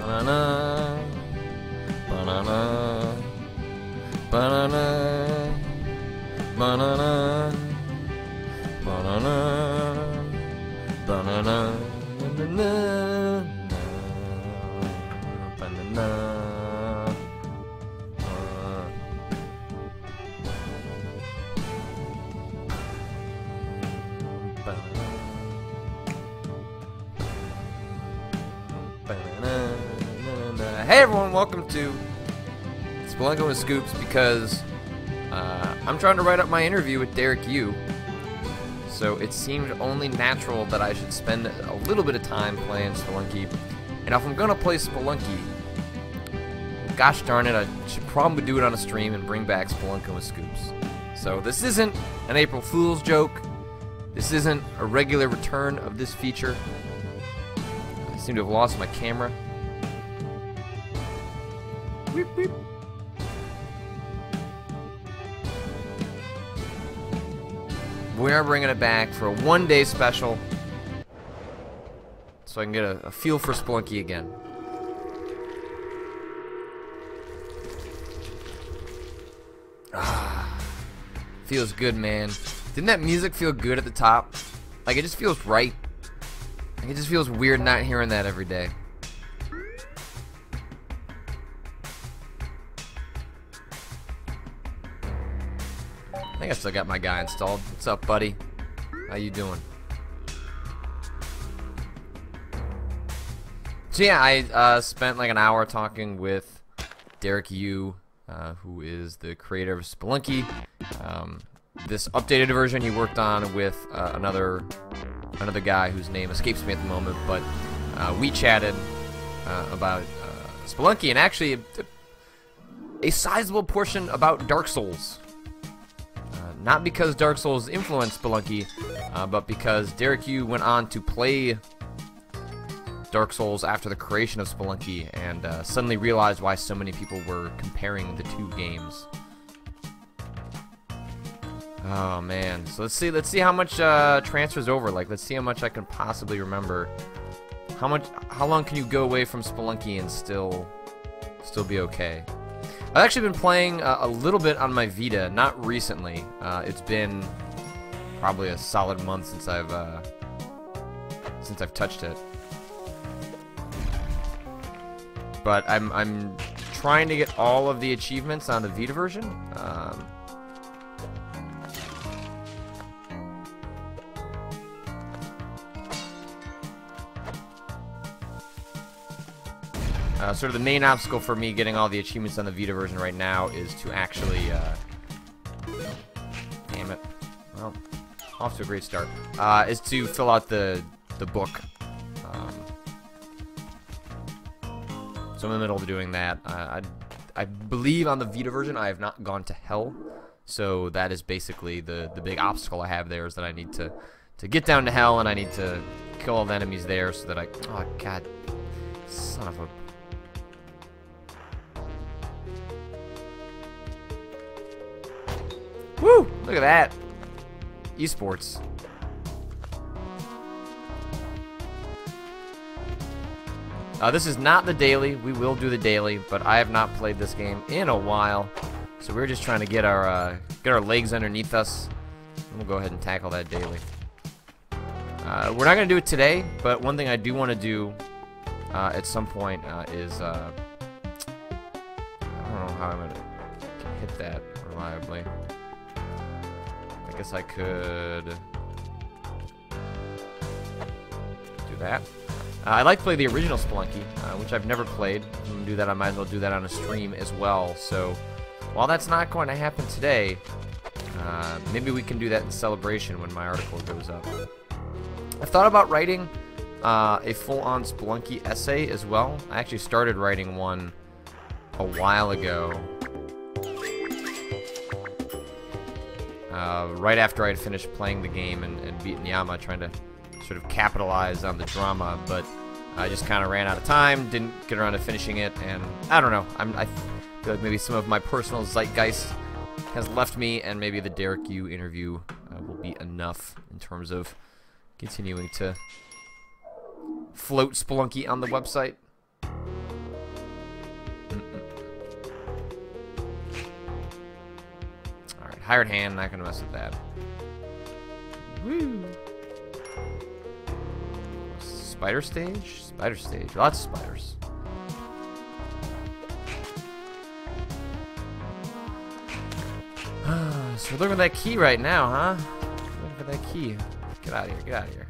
Banana, banana, banana, banana, banana, banana, banana, banana. Hey everyone, welcome to Spelunkin with Scoops, because I'm trying to write up my interview with Derek Yu. So it seemed only natural that I should spend a little bit of time playing Spelunky. And if I'm going to play Spelunky, gosh darn it, I should probably do it on a stream and bring back Spelunkin with Scoops. So this isn't an April Fool's joke. This isn't a regular return of this feature. I seem to have lost my camera. Weep, weep. We are bringing it back for a one-day special, so I can get a feel for Spelunky again. Ah, feels good, man. Didn't that music feel good at the top? Like, it just feels right. Like, it just feels weird not hearing that every day. I think I still got my guy installed. What's up, buddy? How you doing? So yeah, I spent like an hour talking with Derek Yu, who is the creator of Spelunky. This updated version he worked on with another guy whose name escapes me at the moment, but we chatted about Spelunky, and actually a sizable portion about Dark Souls. Not because Dark Souls influenced Spelunky, but because Derek Yu went on to play Dark Souls after the creation of Spelunky, and suddenly realized why so many people were comparing the two games. Oh man, so let's see how much transfers over. Like, let's see how much I can possibly remember. How long can you go away from Spelunky and still be okay? I've actually been playing a little bit on my Vita, not recently. It's been probably a solid month since I've touched it. But I'm trying to get all of the achievements on the Vita version. Sort of the main obstacle for me getting all the achievements on the Vita version right now is to actually, damn it, well, off to a great start, is to fill out the book. So I'm in the middle of doing that. I believe on the Vita version I have not gone to hell, so that is basically the big obstacle I have there, is that I need to get down to hell, and I need to kill all the enemies there so that oh god, son of a... Woo! Look at that. Esports. This is not the daily. We will do the daily, but I have not played this game in a while, so we're just trying to get our legs underneath us. And we'll go ahead and tackle that daily. We're not going to do it today, but one thing I do want to do at some point is I don't know how I'm going to hit that reliably. I guess I could do that. I'd like to play the original Spelunky, which I've never played. If I'm going to do that, I might as well do that on a stream as well. So, while that's not going to happen today, maybe we can do that in celebration when my article goes up. I've thought about writing a full-on Spelunky essay as well. I actually started writing one a while ago. Right after I had finished playing the game and beaten Yama, trying to sort of capitalize on the drama, but I just kind of ran out of time, didn't get around to finishing it, and I don't know. I feel like maybe some of my personal zeitgeist has left me, and maybe the Derek Yu interview will be enough in terms of continuing to float Spelunky on the website. Hired hand, not gonna mess with that. Woo! Spider stage? Spider stage. Lots of spiders. So we're looking for that key right now, huh? Looking for that key. Get out of here, get out of here.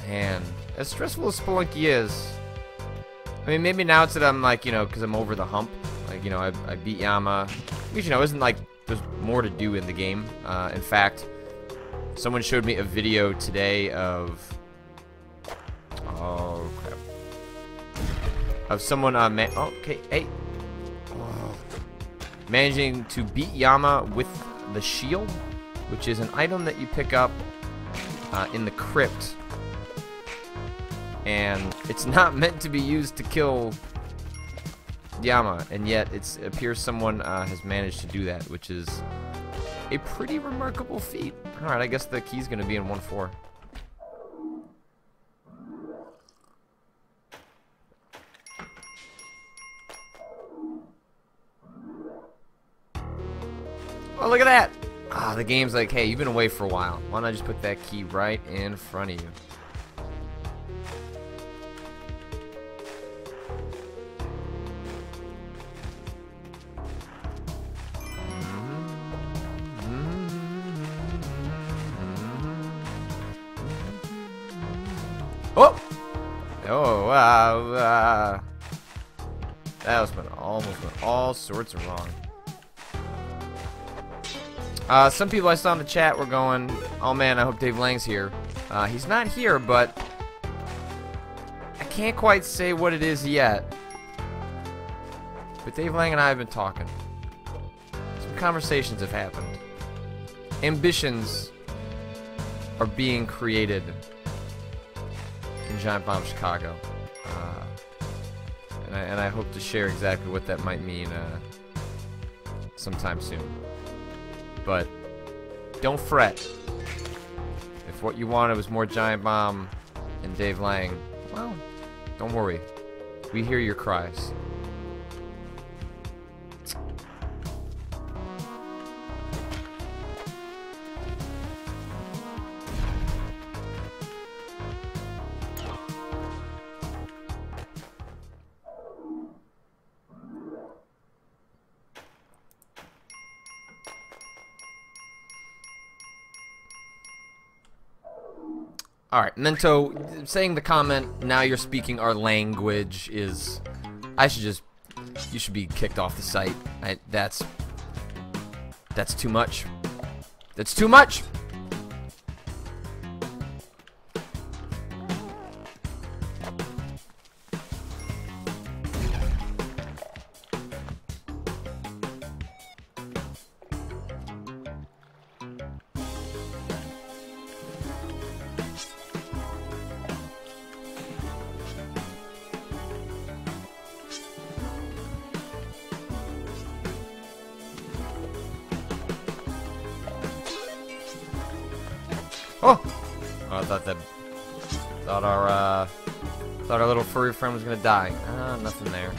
Man, as stressful as Spelunky is, I mean, maybe now it's that I'm like, you know, because I'm over the hump. Like, you know, I beat Yama. Which, you know, isn't like there's more to do in the game. In fact, someone showed me a video today of, oh crap, of someone okay, hey, managing to beat Yama with the shield, which is an item that you pick up in the crypt. And it's not meant to be used to kill Yama, and yet it appears someone has managed to do that, which is a pretty remarkable feat. Alright, I guess the key's gonna be in 1-4. Oh, look at that! Ah, the game's like, hey, you've been away for a while. Why not just put that key right in front of you? Oh! Oh, wow. That was almost went all sorts of wrong. Some people I saw in the chat were going, oh man, I hope Dave Lang's here. He's not here, but I can't quite say what it is yet. But Dave Lang and I have been talking. Some conversations have happened. Ambitions are being created in Giant Bomb Chicago. And I hope to share exactly what that might mean sometime soon. But don't fret. If what you wanted was more Giant Bomb and Dave Lang, well, don't worry. We hear your cries. Alright, Mento, saying the comment, now you're speaking our language is... you should be kicked off the site. That's too much. That's too much! Oh! I thought our little furry friend was gonna die. Ah, nothing there.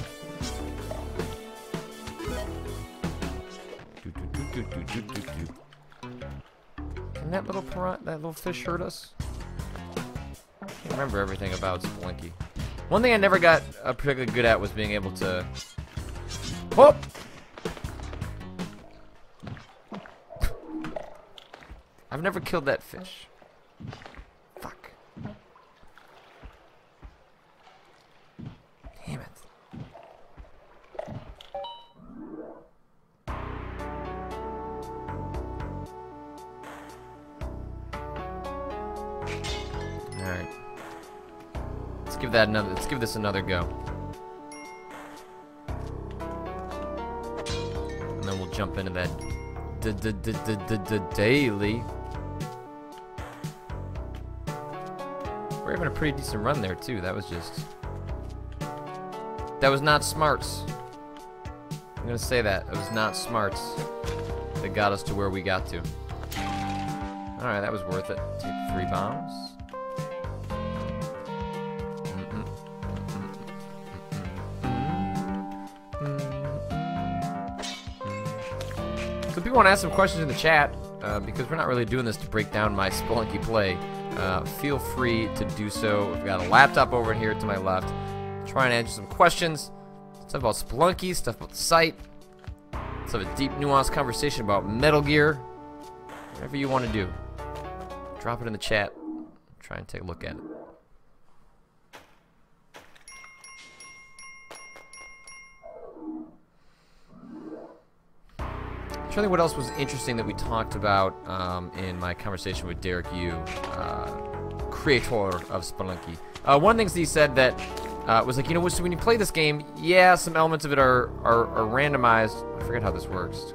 Can that little fish hurt us? I can't remember everything about Spelunky. One thing I never got particularly good at was being able to. Oh! I've never killed that fish. Fuck. Damn it. Alright. Let's give this another go. And then we'll jump into that daily. We're having a pretty decent run there, too. That was not smarts. I'm gonna say that. It was not smarts that got us to where we got to. Alright, that was worth it. Take 3 bombs. So people want to ask some questions in the chat, because we're not really doing this to break down my Spelunky play. Feel free to do so. We've got a laptop over here to my left. Try and answer some questions. Stuff about Spelunky, stuff about the site. Let's have a deep, nuanced conversation about Metal Gear. Whatever you want to do. Drop it in the chat. Try and take a look at it. I'm trying to think what else was interesting that we talked about in my conversation with Derek Yu, creator of Spelunky. One of the things he said that was like, you know, so when you play this game, yeah, some elements of it are randomized. I forget how this works.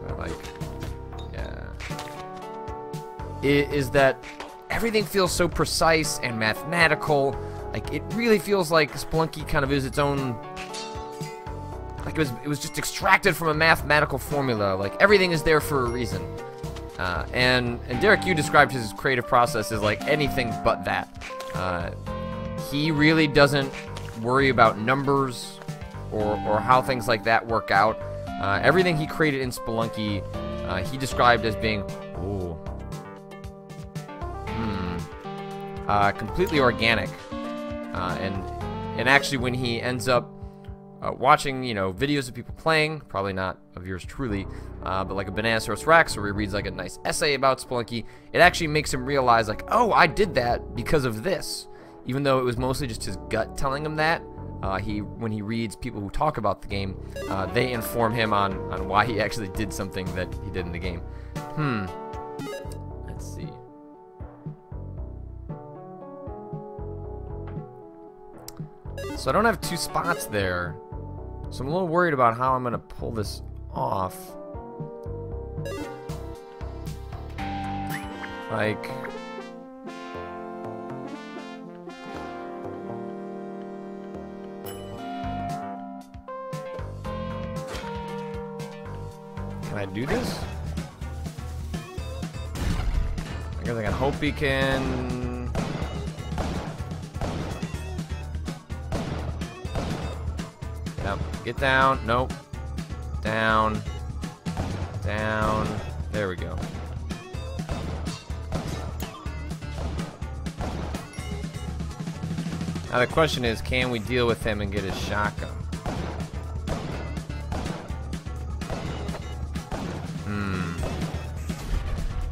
Is that everything feels so precise and mathematical. Like, it really feels like Spelunky kind of is its own, like it was just extracted from a mathematical formula. Like, everything is there for a reason. And Derek Yu described his creative process as like anything but that. He really doesn't worry about numbers or how things like that work out. Everything he created in Spelunky, he described as being, completely organic. And actually, when he ends up watching, you know, videos of people playing, probably not of yours truly, but like a Bananasaurus Rex, where he reads like a nice essay about Spelunky, it actually makes him realize, like, oh, I did that because of this. Even though it was mostly just his gut telling him that, when he reads people who talk about the game, they inform him on why he actually did something that he did in the game. Let's see. So I don't have 2 spots there, so I'm a little worried about how I'm gonna pull this off. Like, can I do this? I guess I can hope he can. Yep. Get down. Nope. Down. Down. There we go. Now the question is, can we deal with him and get his shotgun?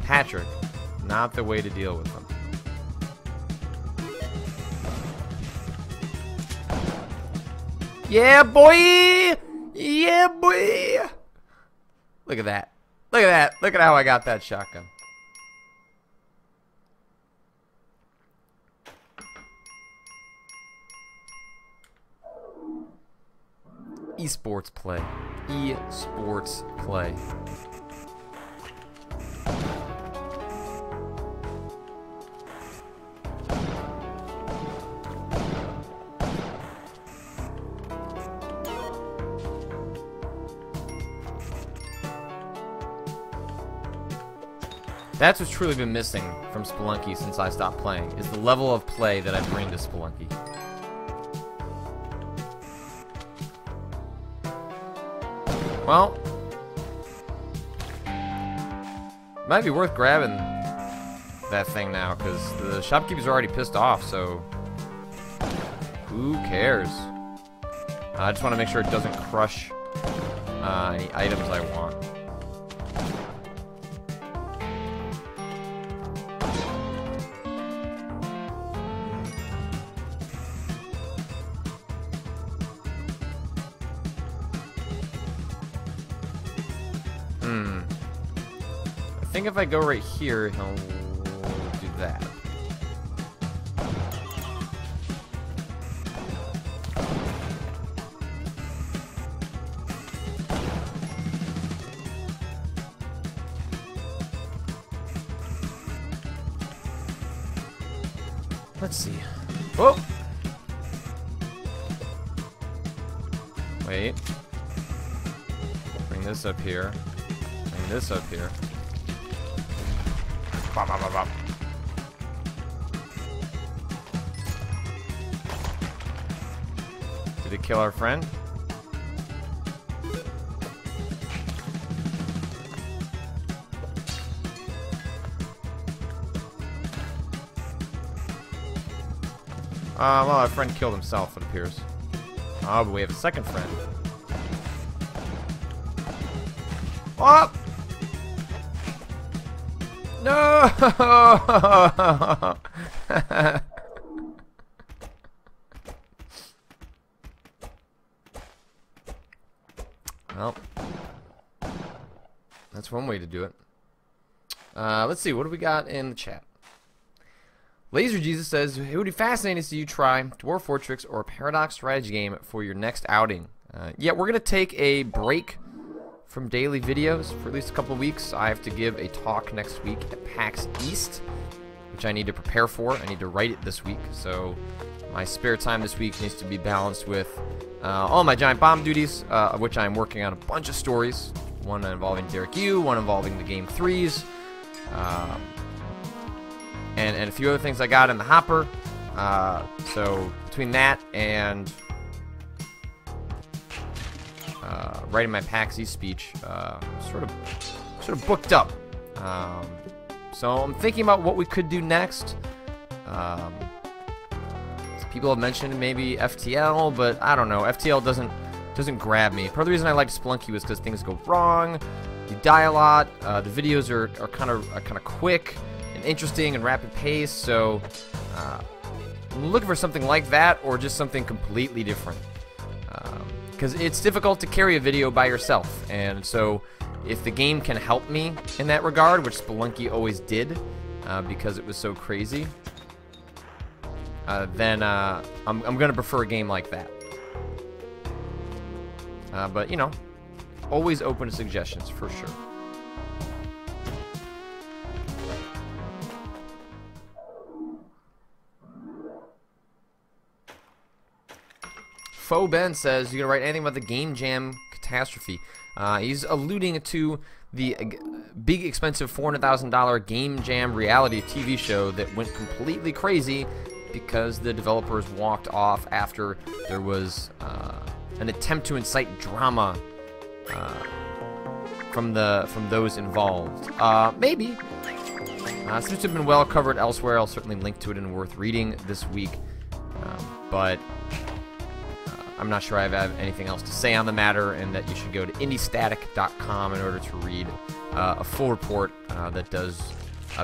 Patrick, not the way to deal with them. Yeah, boy! Yeah, boy! Look at that. Look at that. Look at how I got that shotgun. Esports play. Esports play. That's what's truly been missing from Spelunky since I stopped playing, is the level of play that I bring to Spelunky. Well, might be worth grabbing that thing now, because the shopkeeper's already pissed off, so who cares? I just want to make sure it doesn't crush any items I want. I think if I go right here, he'll do that. Let's see. Oh! Wait. Bring this up here. Bring this up here. Bop, bop, bop, bop. Did it kill our friend? Well, our friend killed himself, it appears. Oh, but we have a second friend. Oh! No! Well, that's one way to do it. Let's see, what do we got in the chat? Laser Jesus says, it would be fascinating to see you try Dwarf Fortress or a Paradox strategy game for your next outing. Yeah, we're going to take a break from daily videos for at least a couple of weeks. I have to give a talk next week at PAX East, which I need to prepare for. I need to write it this week, so my spare time this week needs to be balanced with all my giant bomb duties, of which I'm working on a bunch of stories. One involving Derek Yu, one involving the Game 3s, and a few other things I got in the hopper. So between that and writing my PAX East speech, sort of booked up. So I'm thinking about what we could do next. People have mentioned maybe FTL, but I don't know. FTL doesn't grab me. Part of the reason I liked Spelunky was because things go wrong, you die a lot. The videos are kind of quick and interesting and rapid pace. So I'm looking for something like that, or just something completely different. Because it's difficult to carry a video by yourself, and so if the game can help me in that regard, which Spelunky always did, because it was so crazy, then I'm gonna prefer a game like that. But you know, always open to suggestions for sure. Faux Ben says, you gonna write anything about the Game Jam catastrophe? He's alluding to the big, expensive $400,000 Game Jam reality TV show that went completely crazy because the developers walked off after there was an attempt to incite drama from those involved. Maybe. Seems to have been well covered elsewhere. I'll certainly link to it and worth reading this week. But I'm not sure I have anything else to say on the matter, and that you should go to indiestatic.com in order to read a full report that does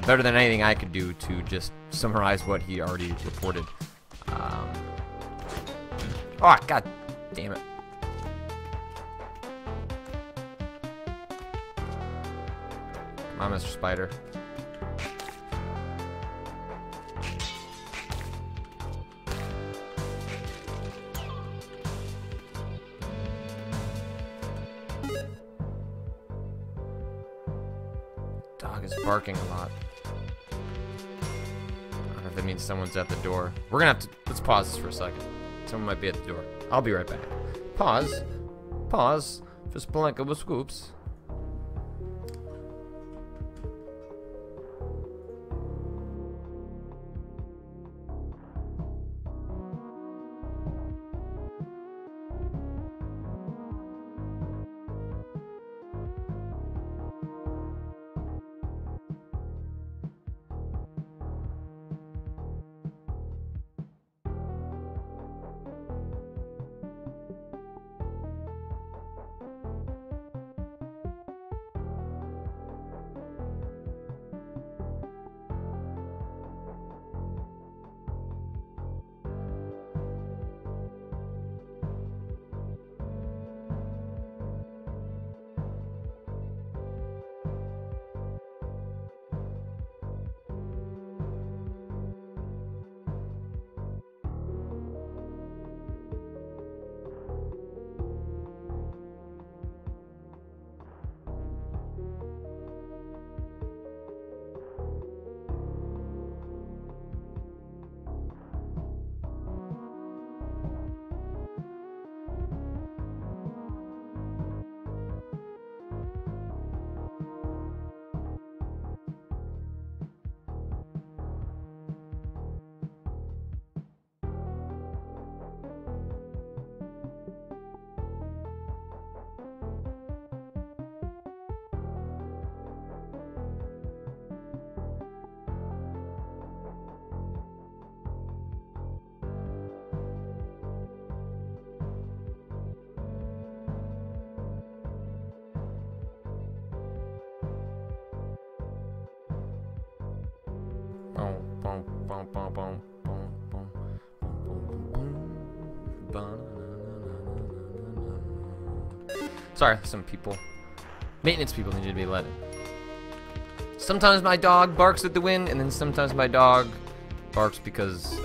better than anything I could do to just summarize what he already reported. Oh, god damn it. Come on, Mr. Spider. Dog is barking a lot. I don't know if that means someone's at the door. We're gonna have to, let's pause this for a second. Someone might be at the door. I'll be right back. Pause. Pause for Spelunky with Scoops. Sorry, some people, maintenance people, needed to be let in. Sometimes my dog barks at the wind, and then sometimes my dog barks because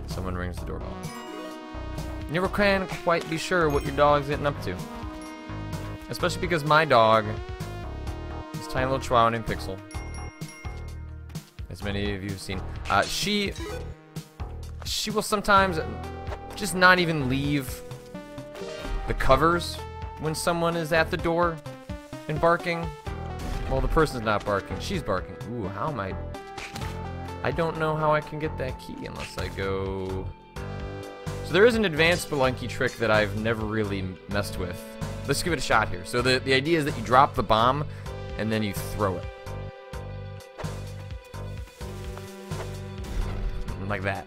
someone rings the doorbell. You never can quite be sure what your dog's getting up to. Especially because my dog is tiny little chihuahua named Pixel. As many of you have seen. She will sometimes just not even leave the covers when someone is at the door and barking. Well, the person's not barking, she's barking. Ooh, how am I don't know how I can get that key unless I go... So there is an advanced Spelunky trick that I've never really messed with. Let's give it a shot here. So the idea is that you drop the bomb and then you throw it. Like that.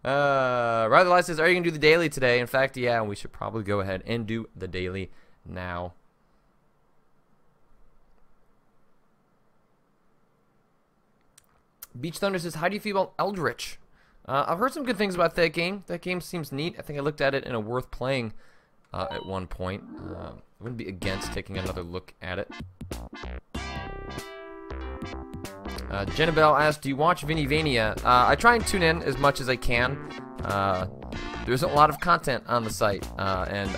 Rather Light says, are you gonna do the daily today? In fact, yeah, we should probably go ahead and do the daily now. Beach Thunder says, how do you feel about Eldritch? I've heard some good things about that game. That game seems neat. I think I looked at it in a worth playing at one point. I wouldn't be against taking another look at it. Jenabelle asked, do you watch Vinnyvania? I try and tune in as much as I can. There's a lot of content on the site, and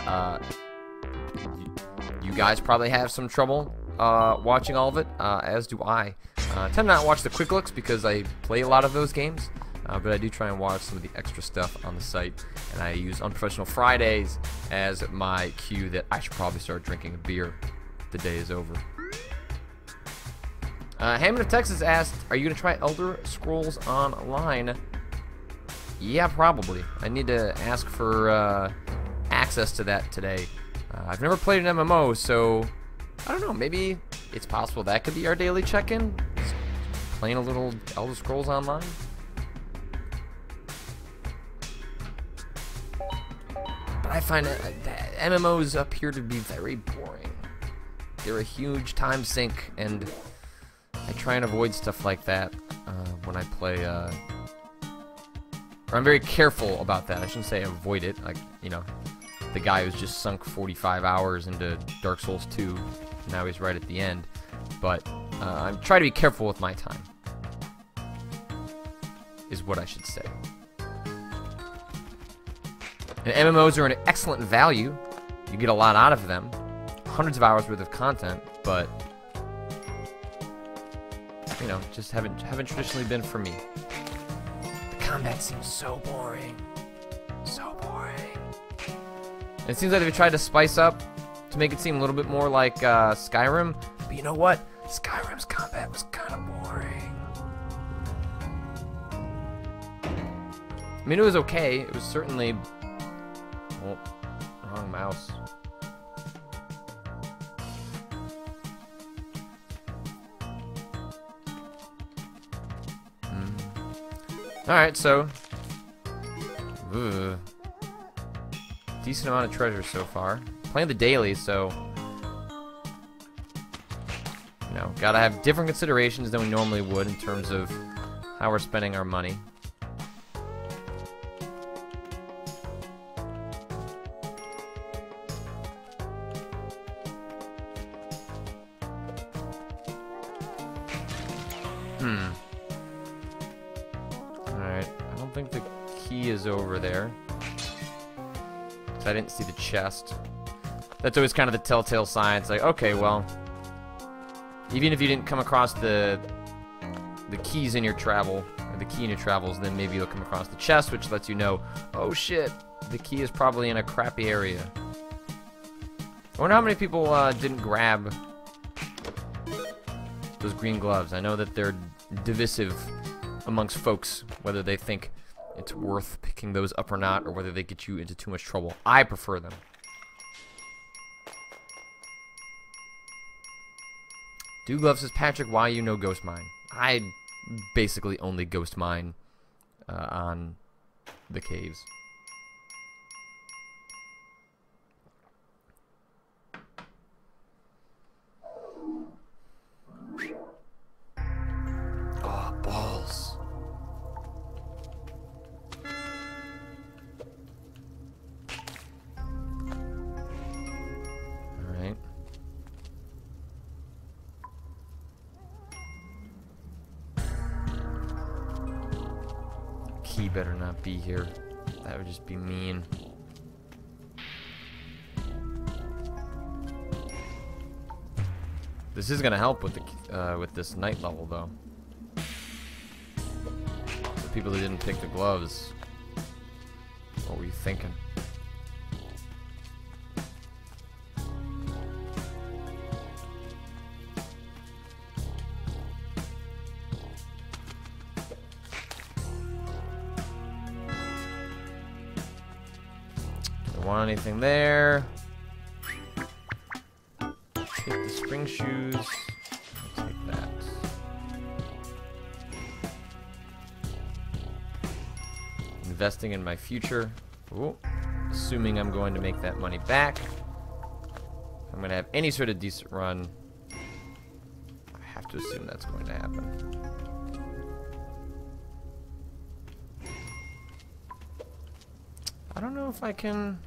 you guys probably have some trouble watching all of it, as do I. I tend not to watch the quick looks because I play a lot of those games, but I do try and watch some of the extra stuff on the site, and I use Unprofessional Fridays as my cue that I should probably start drinking a beer. The day is over. Hammond of Texas asked, are you going to try Elder Scrolls Online? Yeah, probably. I need to ask for access to that today. I've never played an MMO, so I don't know, maybe it's possible that could be our daily check-in? Playing a little Elder Scrolls Online? But I find that MMOs appear to be very boring. They're a huge time sink, and I try and avoid stuff like that when I play, or I'm very careful about that. I shouldn't say avoid it, like, you know, the guy who's just sunk 45 hours into Dark Souls 2, now he's right at the end, but I try to be careful with my time, is what I should say. And MMOs are an excellent value. You get a lot out of them, hundreds of hours worth of content, but you know, just haven't traditionally been for me. The combat seems so boring. So boring. And it seems like they've tried to spice up to make it seem a little bit more like Skyrim. But you know what? Skyrim's combat was kind of boring. I mean, it was okay. It was certainly... Oh, wrong mouse. Alright, so... Ugh. Decent amount of treasure so far. Playing the daily, so... You know, gotta have different considerations than we normally would in terms of how we're spending our money. Alright, I don't think the key is over there. I didn't see the chest. That's always kind of the telltale sign. It's like, okay, well, even if you didn't come across the keys in your travel, or the key in your travels, then maybe you'll come across the chest, which lets you know, oh shit, the key is probably in a crappy area. I wonder how many people didn't grab those green gloves. I know that they're divisive amongst folks, whether they think it's worth picking those up or not, or whether they get you into too much trouble. I prefer them. Doglove says, Patrick, why you no ghost mine? I basically only ghost mine on the caves. key better not be here. That would just be mean. This is gonna help with the with this night level though. The people that didn't pick the gloves, what were you thinking? Don't want anything there. Take the spring shoes. I'll take that. Investing in my future. Ooh. Assuming I'm going to make that money back. I'm going to have any sort of decent run. I have to assume that's going to happen. I don't know if I can...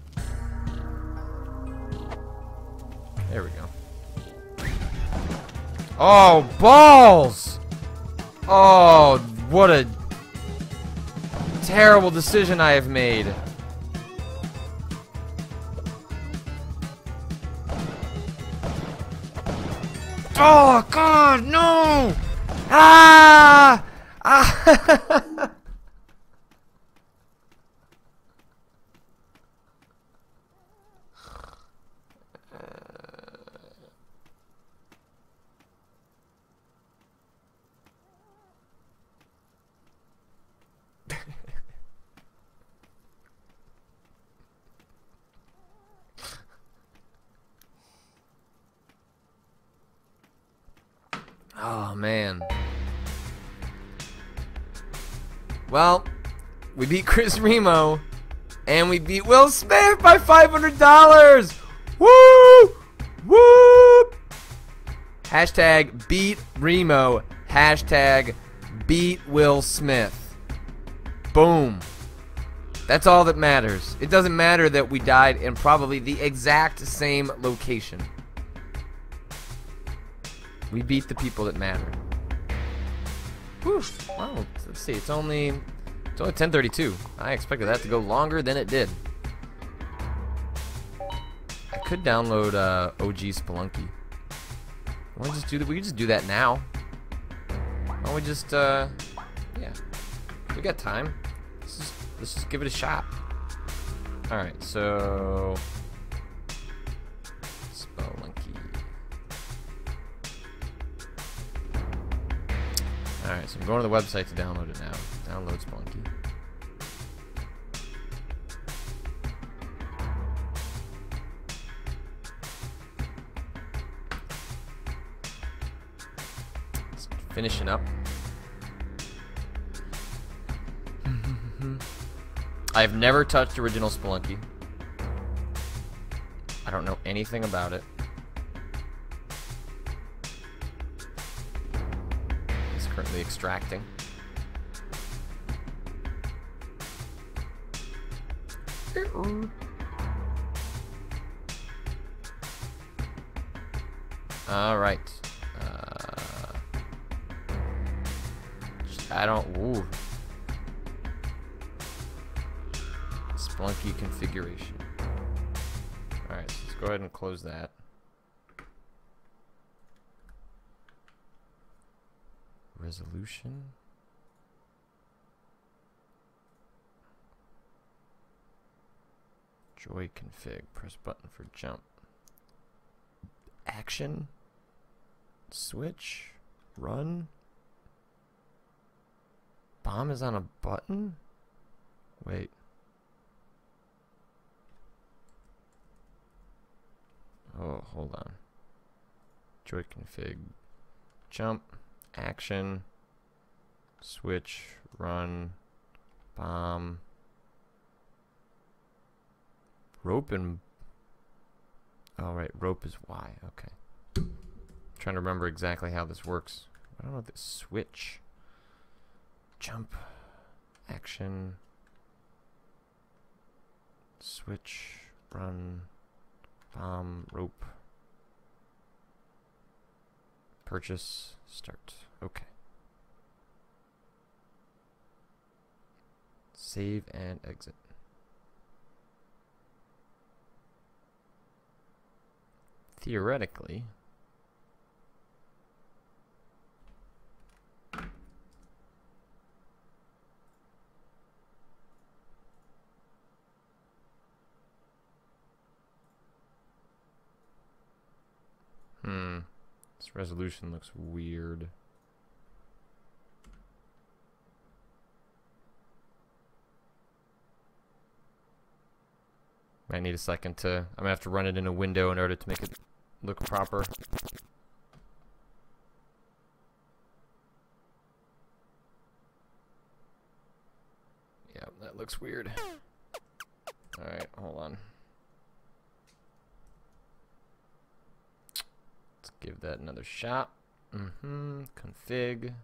There we go. Oh, balls! Oh, what a terrible decision I have made. Oh, God, no! Ah! Ah! Oh, man. Well, we beat Chris Remo, and we beat Will Smith by $500! Woo! Woo! Hashtag beat Remo. Hashtag beat Will Smith. Boom. That's all that matters. It doesn't matter that we died in probably the exact same location. We beat the people that matter. Whew. Well, let's see. It's only 10:32. I expected that to go longer than it did. I could download OG Spelunky. Why don't we just do that? We could just do that now. Why don't we just yeah. We got time. Let's just give it a shot. All right. So Spelunky. Alright, so I'm going to the website to download it now. Download Spelunky. It's finishing up. I've never touched original Spelunky. I don't know anything about it. Currently extracting. All right. I don't. Ooh. Spelunky configuration. All right. So let's go ahead and close that. Resolution. Joy config. Press button for jump. Action. Switch. Run. Bomb is on a button? Wait. Oh, hold on. Joy config. Jump. Action, switch, run, bomb, rope and, oh right, rope is Y, okay. I'm trying to remember exactly how this works. I don't know this switch, jump, action, switch, run, bomb, rope, purchase, start. Okay. Save and exit. Theoretically. This resolution looks weird. Might need a second to... I'm gonna have to run it in a window in order to make it look proper. Yeah, that looks weird. Alright, hold on. Let's give that another shot. Config.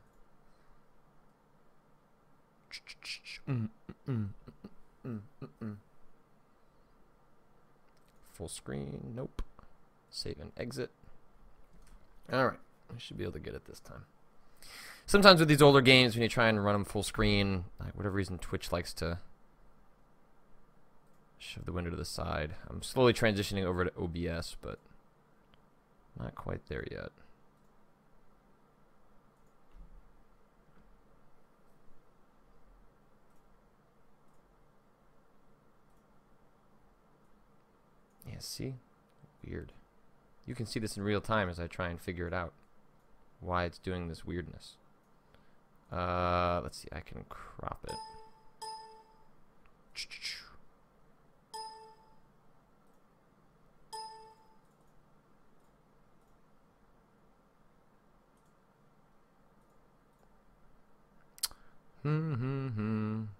Full screen, nope. Save and exit. Alright, I should be able to get it this time. Sometimes with these older games, when you try and run them full screen, like whatever reason Twitch likes to shove the window to the side. I'm slowly transitioning over to OBS, but not quite there yet. Yeah, see? Weird. You can see this in real time as I try and figure it out. Why it's doing this weirdness. Let's see, I can crop it.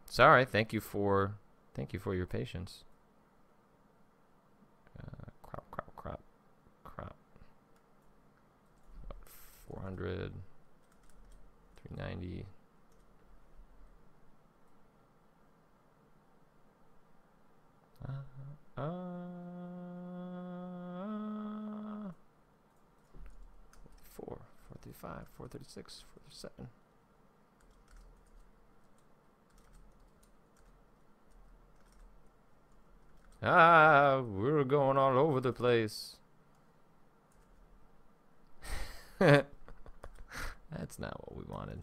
Sorry, thank you for your patience. Crop. 400, 390. Four, 435, 436, 437. We're going all over the place. That's not what we wanted.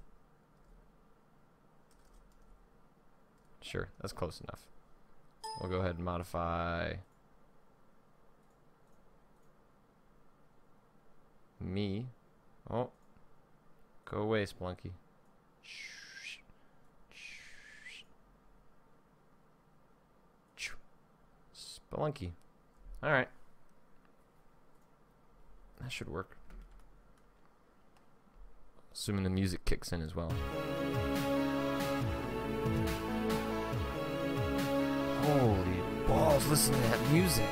Sure, that's close enough. We'll go ahead and modify me. Oh, go away, Spelunky. Spelunky. Alright. That should work. Assuming the music kicks in as well. Holy balls, listen to that music.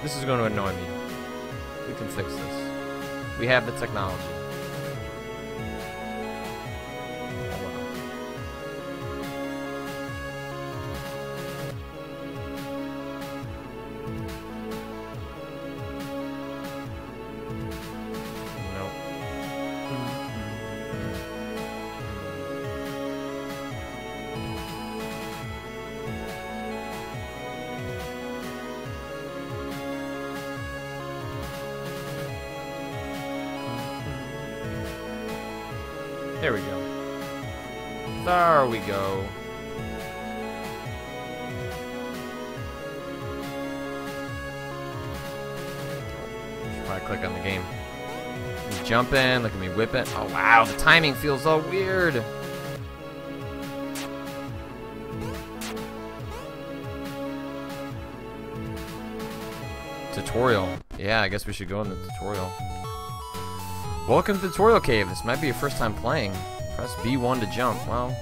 This is going to annoy me. We can fix this. We have the technology. Hold on. Nope. There we go. There we go. Should probably click on the game. He's jumping, look at me whip it. Oh wow, the timing feels so weird. Tutorial. Yeah, I guess we should go in the tutorial. Welcome to Tutorial Cave. This might be your first time playing. Press B1 to jump. Well,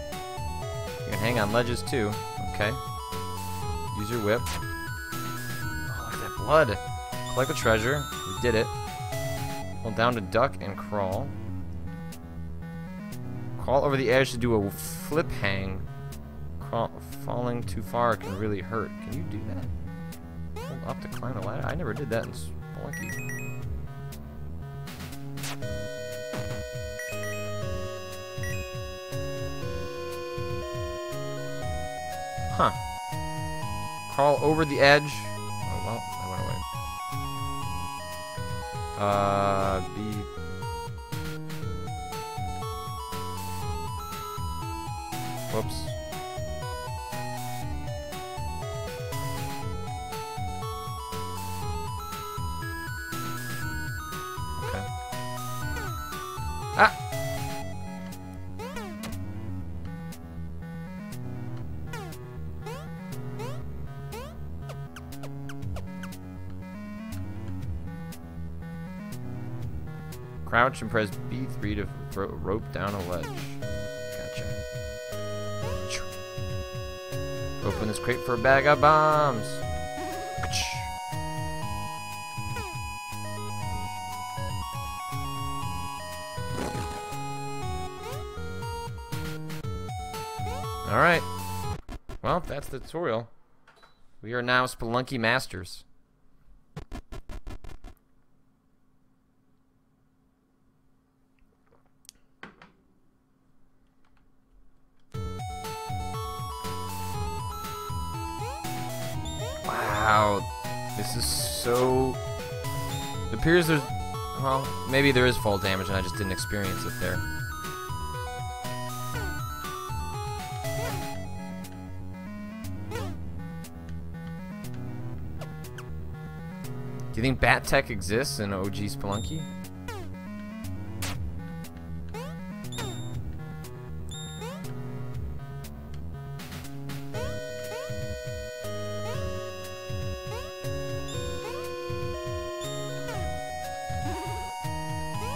you can hang on ledges too. Okay. Use your whip. Oh, look at that blood. Collect the treasure. We did it. Hold down to duck and crawl. Crawl over the edge to do a flip hang. Falling too far can really hurt. Can you do that? Hold up to climb the ladder? I never did that in Spelunky. Huh. Crawl over the edge. Oh, well, I went away. B. Whoops. Okay. Ah! Crouch and press B3 to throw a rope down a ledge. Gotcha. Open this crate for a bag of bombs. Alright. Well, that's the tutorial. We are now Spelunky Masters. Wow, this is so... It appears there's... Well, maybe there is fall damage and I just didn't experience it there. Do you think bat tech exists in OG Spelunky?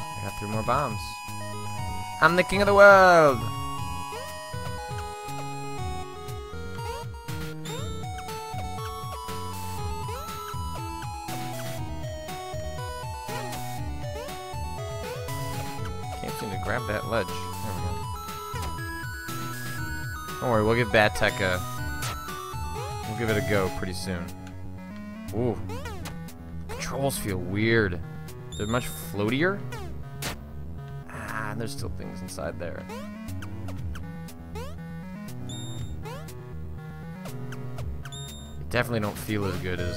I got 3 more bombs. I'm the king of the world! Can't seem to grab that ledge. There we go. Don't worry, we'll give Bat Tech a... We'll give it a go pretty soon. Ooh. Controls feel weird. They're much floatier. Ah, and there's still things inside there. They definitely don't feel as good as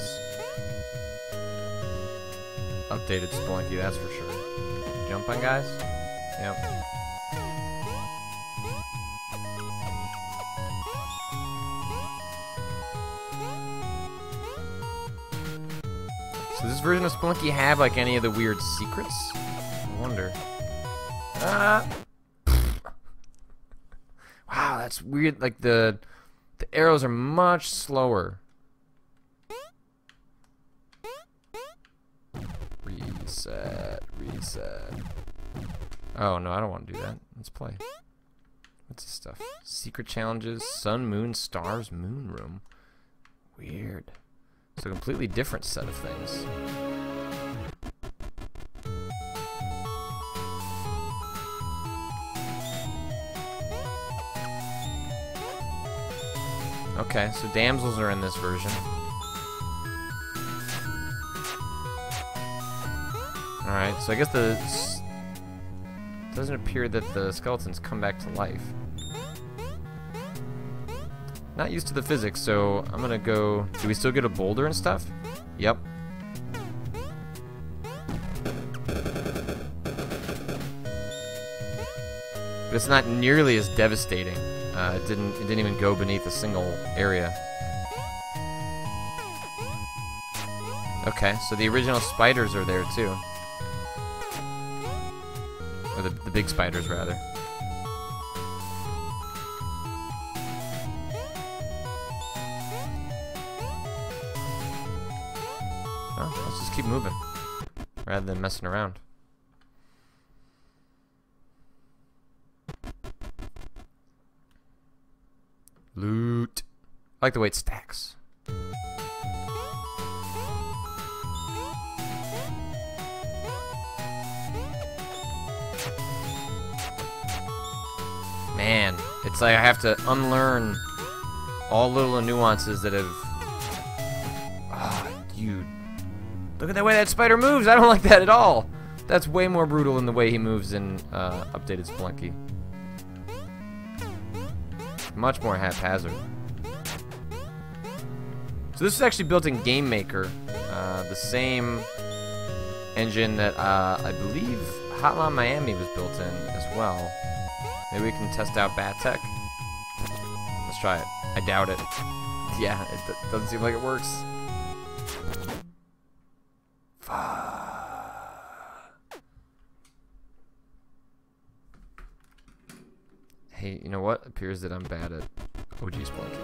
updated Spelunky, that's for sure. Jump on, guys? Yep. So does this version of Spelunky have like any of the weird secrets? I wonder. Ah! Wow, that's weird. Like the arrows are much slower. Reset, reset. Oh no, I don't want to do that. Let's play. What's this stuff? Secret challenges, sun, moon, stars, moon room. Weird. It's a completely different set of things. Okay, so damsels are in this version. Alright, so I guess it doesn't appear that the skeletons come back to life. Not used to the physics, so I'm gonna go... Do we still get a boulder and stuff? Yep. But it's not nearly as devastating. It didn't even go beneath a single area. Okay, so the original spiders are there too. Or the big spiders, rather. Well, let's just keep moving, rather than messing around. Loot. I like the way it stacks. Man, it's like I have to unlearn all little nuances that have... Oh, dude. Look at the way that spider moves. I don't like that at all. That's way more brutal than the way he moves in updated Spelunky. Much more haphazard. So this is actually built in Game Maker. The same engine that I believe Hotline Miami was built in as well. Maybe we can test out Bat Tech. Let's try it. I doubt it. Yeah, it doesn't seem like it works. Hey, you know what? Appears that I'm bad at OG Spelunky.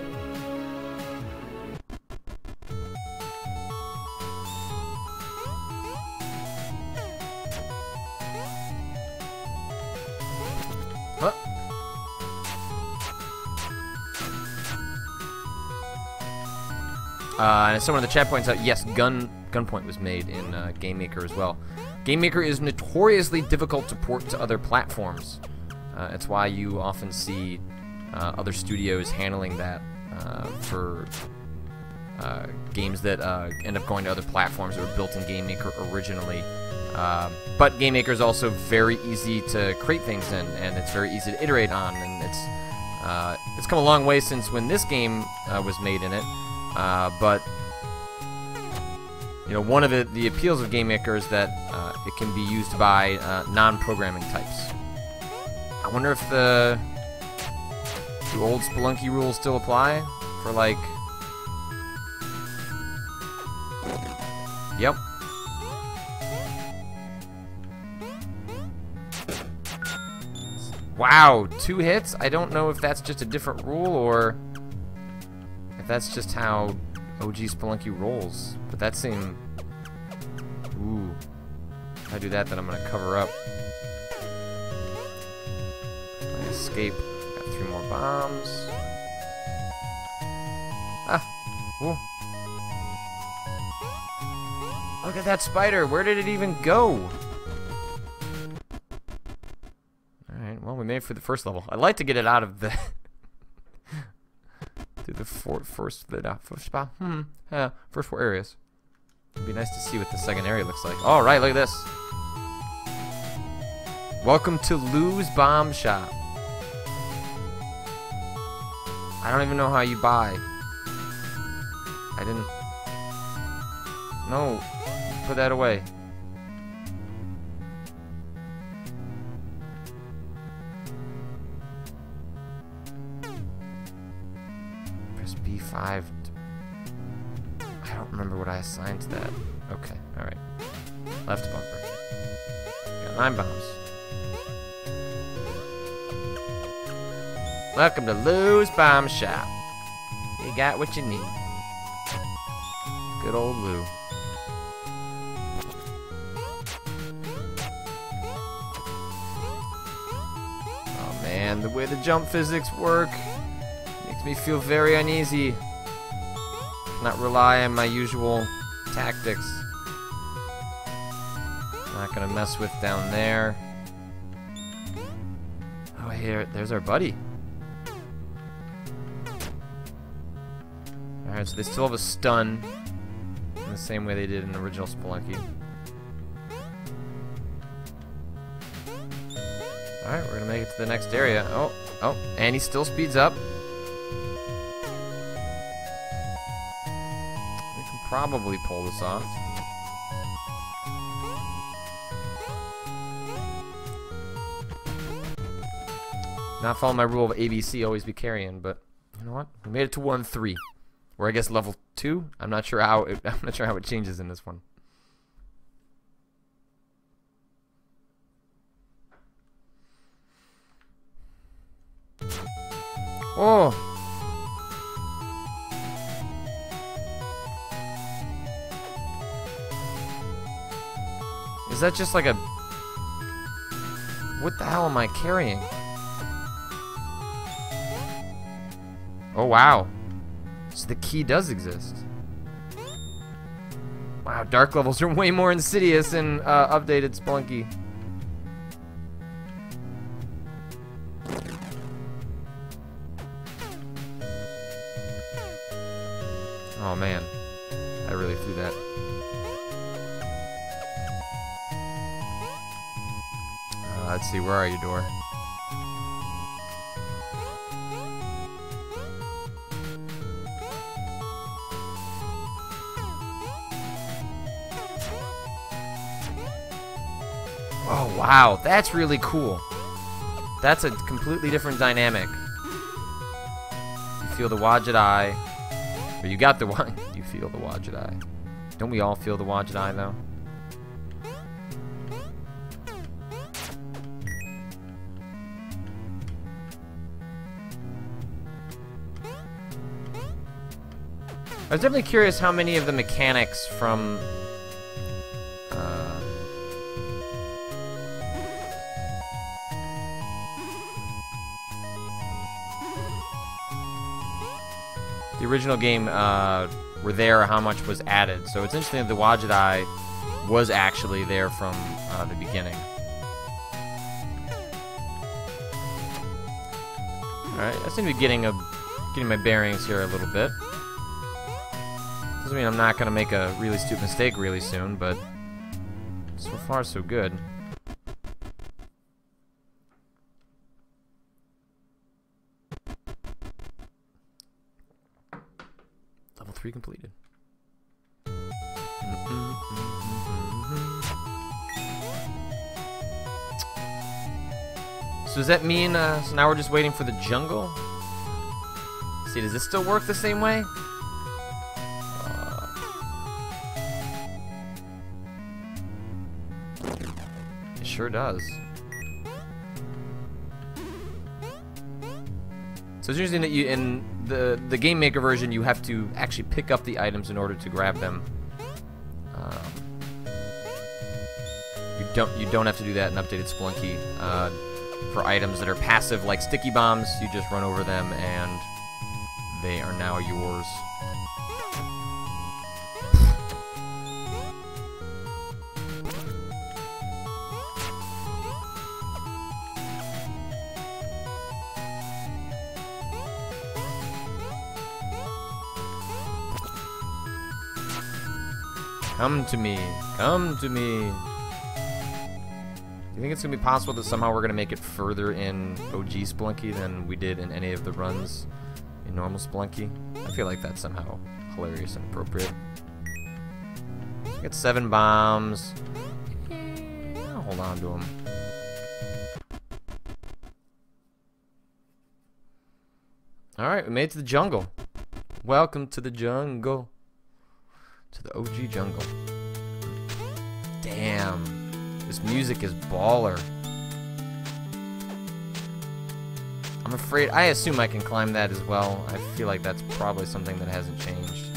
Huh? And someone in the chat points out, yes, Gunpoint was made in Game Maker as well. Game Maker is notoriously difficult to port to other platforms. It's why you often see other studios handling that for games that end up going to other platforms that were built in Game Maker originally. But Game Maker is also very easy to create things in, and it's very easy to iterate on, and it's come a long way since when this game was made in it. But you know, one of the appeals of Game Maker is that it can be used by non-programming types. I wonder if the old Spelunky rules still apply for, like... Yep. Wow, 2 hits? I don't know if that's just a different rule or if that's just how OG Spelunky rolls. But that seemed... Ooh. If I do that, then I'm going to cover up. Escape. Got 3 more bombs. Ah. Ooh. Look at that spider. Where did it even go? Alright, well, we made it for the first level. I'd like to get it out of the... through the first 4 areas. It'd be nice to see what the second area looks like. Alright, look at this. Welcome to Lou's Bomb Shop. I don't even know how you buy. I didn't... No. Put that away. Press B5. I don't remember what I assigned to that. Okay, alright. Left bumper. Got 9 bombs. Welcome to Lou's Bomb Shop. You got what you need. Good old Lou. Oh man, the way the jump physics work makes me feel very uneasy. Not rely on my usual tactics. Not gonna mess with down there. Oh, here, there's our buddy. Alright, so they still have a stun in the same way they did in the original Spelunky. Alright, we're gonna make it to the next area. Oh, and he still speeds up. We can probably pull this off. Not following my rule of ABC, always be carrying, but you know what? We made it to 1-3. Or I guess level 2. I'm not sure how it changes in this one. Oh. Is that just like a... What the hell am I carrying? Oh wow. So the key does exist. Wow, dark levels are way more insidious in updated Spelunky. Oh man, I really threw that. Let's see, where are you, door? Oh wow, that's really cool. That's a completely different dynamic. You feel the Wadjet Eye. Or you got the one. You feel the Wadjet Eye. Don't we all feel the Wadjet Eye, though? I was definitely curious how many of the mechanics from the original game were there, or how much was added. So it's interesting that the Wadjet Eye was actually there from the beginning. Alright, I seem to be getting my bearings here a little bit. Doesn't mean I'm not going to make a really stupid mistake really soon, but so far so good. Level 3 completed. So does that mean, so now we're just waiting for the jungle? See, does this still work the same way? It sure does. So it's interesting that you, in the Game Maker version, you have to actually pick up the items in order to grab them. You don't have to do that in updated Spelunky. For items that are passive, like sticky bombs, you just run over them and they are now yours. Come to me. Come to me. Do you think it's going to be possible that somehow we're going to make it further in OG Spelunky than we did in any of the runs in normal Spelunky? I feel like that's somehow hilarious and appropriate. So get 7 bombs. I'll hold on to them. Alright, we made it to the jungle. Welcome to the jungle. To the OG jungle. Damn. This music is baller. I'm afraid, I assume I can climb that as well. I feel like that's probably something that hasn't changed.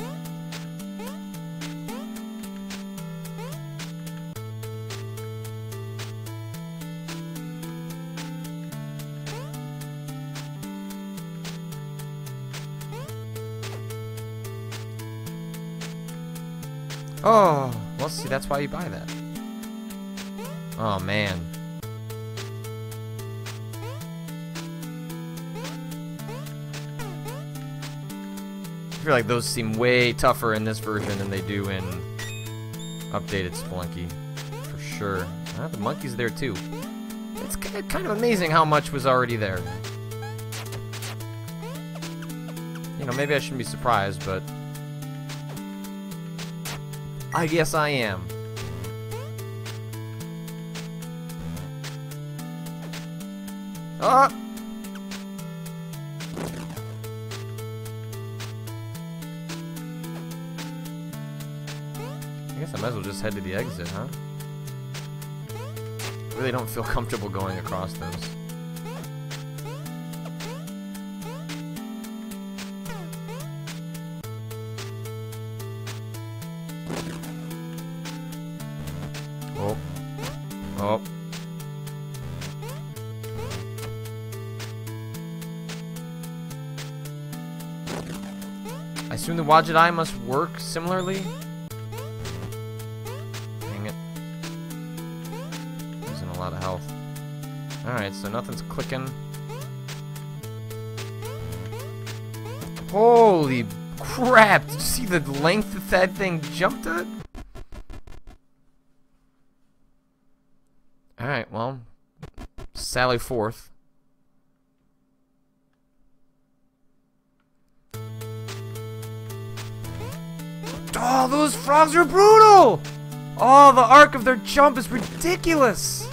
Oh, well, see, that's why you buy that. Oh, man. I feel like those seem way tougher in this version than they do in updated Spelunky. For sure. The monkey's there, too. It's kind of amazing how much was already there. You know, maybe I shouldn't be surprised, but I guess I am. Ah! I guess I might as well just head to the exit, huh? I really don't feel comfortable going across those. Oh. Oh. I assume the Wadjet Eye must work similarly? Dang it. Losing a lot of health. Alright, so nothing's clicking. Holy crap! Did you see the length that thing jumped at? Alright, well, sally forth. Oh, those frogs are brutal! Oh, the arc of their jump is ridiculous!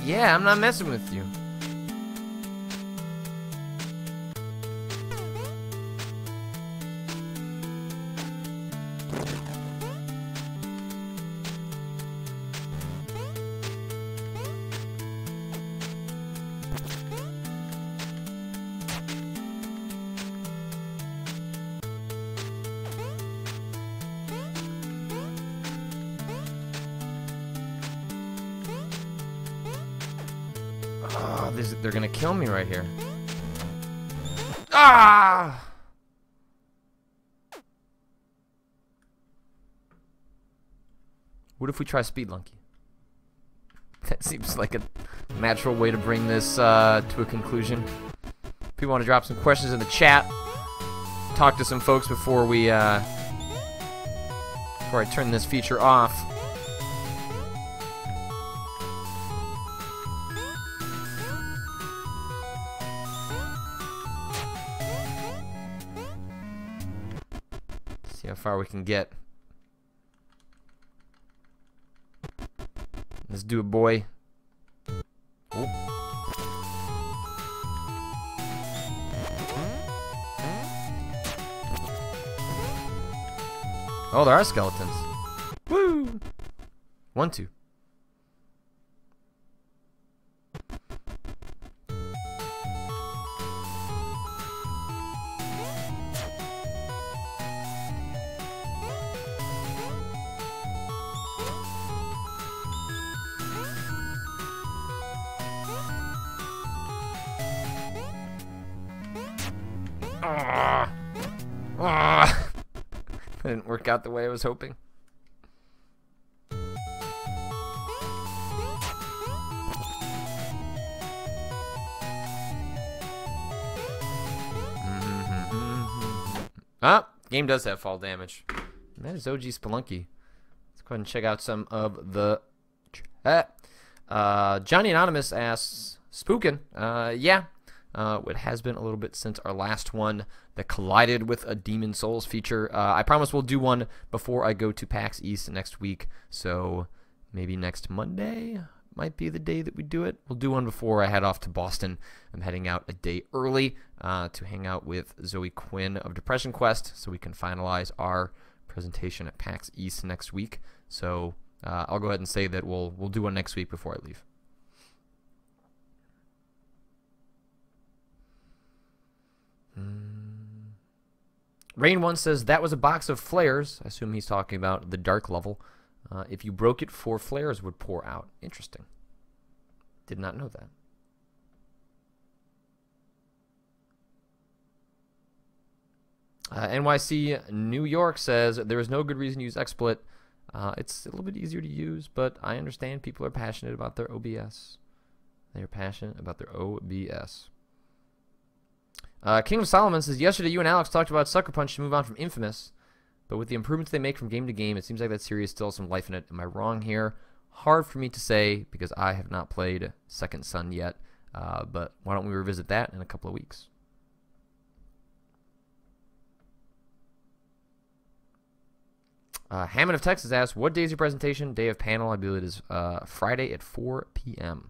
Yeah, I'm not messing with you. Oh, they're gonna kill me right here. Ah! What if we try Spelunky? That seems like a natural way to bring this to a conclusion. If you want to drop some questions in the chat, talk to some folks before I turn this feature off. See how far we can get. Let's do it, boy. Ooh. Oh, there are skeletons. Woo! 1, 2. That didn't work out the way I was hoping. Ah, game does have fall damage. And that is OG Spelunky. Let's go ahead and check out some of the chat. Johnny Anonymous asks, Spookin', yeah. It has been a little bit since our last one that collided with a Demon Souls feature. I promise we'll do one before I go to PAX East next week, so maybe next Monday might be the day that we do it. We'll do one before I head off to Boston. I'm heading out a day early to hang out with Zoe Quinn of Depression Quest so we can finalize our presentation at PAX East next week. So I'll go ahead and say that we'll do one next week before I leave. Rain1 says that was a box of flares. I assume he's talking about the dark level. If you broke it, 4 flares would pour out. Interesting. Did not know that. NYC New York says there is no good reason to use XSplit. It's a little bit easier to use, but I understand people are passionate about their OBS. They are passionate about their OBS. King of Solomon says, yesterday you and Alex talked about Sucker Punch to move on from Infamous, but with the improvements they make from game to game, it seems like that series still has some life in it. Am I wrong here? Hard for me to say because I have not played Second Son yet, but why don't we revisit that in a couple of weeks? Hammond of Texas asks, what day is your presentation? Day of panel, I believe it is Friday at 4 p.m.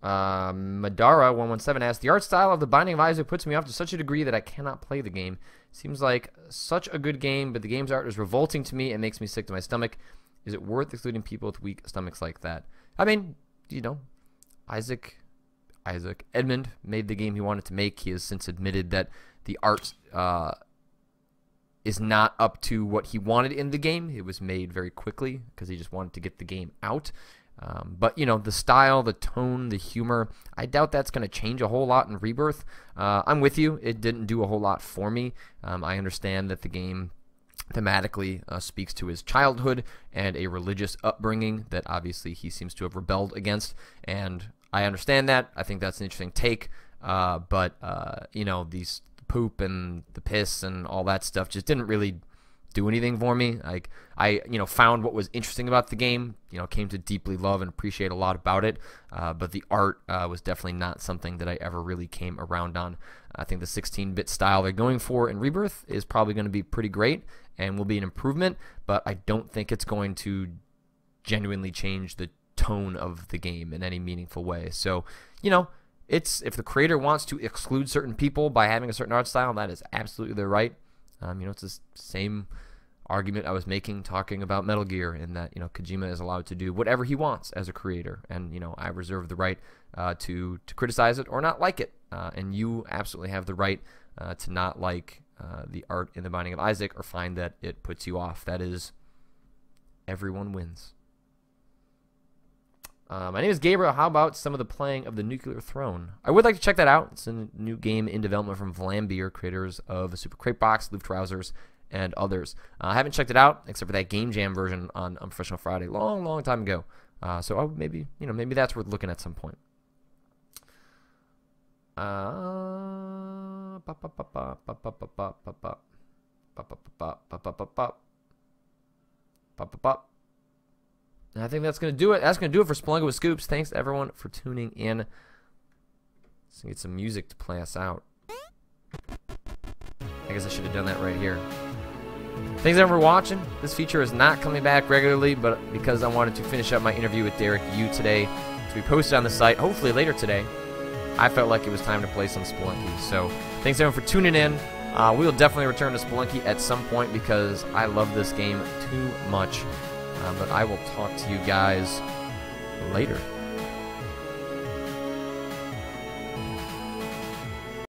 Madara117 asks, the art style of The Binding of Isaac puts me off to such a degree that I cannot play the game. Seems like such a good game, but the game's art is revolting to me and makes me sick to my stomach. Is it worth excluding people with weak stomachs like that? I mean, you know, Edmund made the game he wanted to make. He has since admitted that the art is not up to what he wanted in the game. It was made very quickly because he just wanted to get the game out. But, you know, the style, the tone, the humor, I doubt that's going to change a whole lot in Rebirth. I'm with you. It didn't do a whole lot for me. I understand that the game thematically speaks to his childhood and a religious upbringing that obviously he seems to have rebelled against, and I understand that. I think that's an interesting take, but you know, these poop and the piss and all that stuff just didn't really do anything for me. Like, I found what was interesting about the game, came to deeply love and appreciate a lot about it, but the art was definitely not something that I ever really came around on. I think the 16-bit style they're going for in Rebirth is probably going to be pretty great and will be an improvement, but I don't think it's going to genuinely change the tone of the game in any meaningful way. So, if the creator wants to exclude certain people by having a certain art style, that is absolutely their right. It's the same argument I was making talking about Metal Gear, in that Kojima is allowed to do whatever he wants as a creator, and I reserve the right to criticize it or not like it, and you absolutely have the right to not like the art in The Binding of Isaac or find that it puts you off. That is, everyone wins. My name is Gabriel. How about some of the playing of the Nuclear Throne? I would like to check that out. It's a new game in development from Vlambeer, creators of the Super Crate Box, Loop Trousers, and others. I haven't checked it out except for that Game Jam version on Professional Friday, long time ago. So maybe that's worth looking at some point. And I think that's going to do it. That's going to do it for Spelunky with Scoops. Thanks to everyone for tuning in. Let's get some music to play us out. I guess I should have done that right here. Thanks everyone for watching. This feature is not coming back regularly, but because I wanted to finish up my interview with Derek Yu today to be posted on the site, hopefully later today, I felt like it was time to play some Spelunky. So thanks everyone for tuning in. We will definitely return to Spelunky at some point because I love this game too much. But I will talk to you guys later.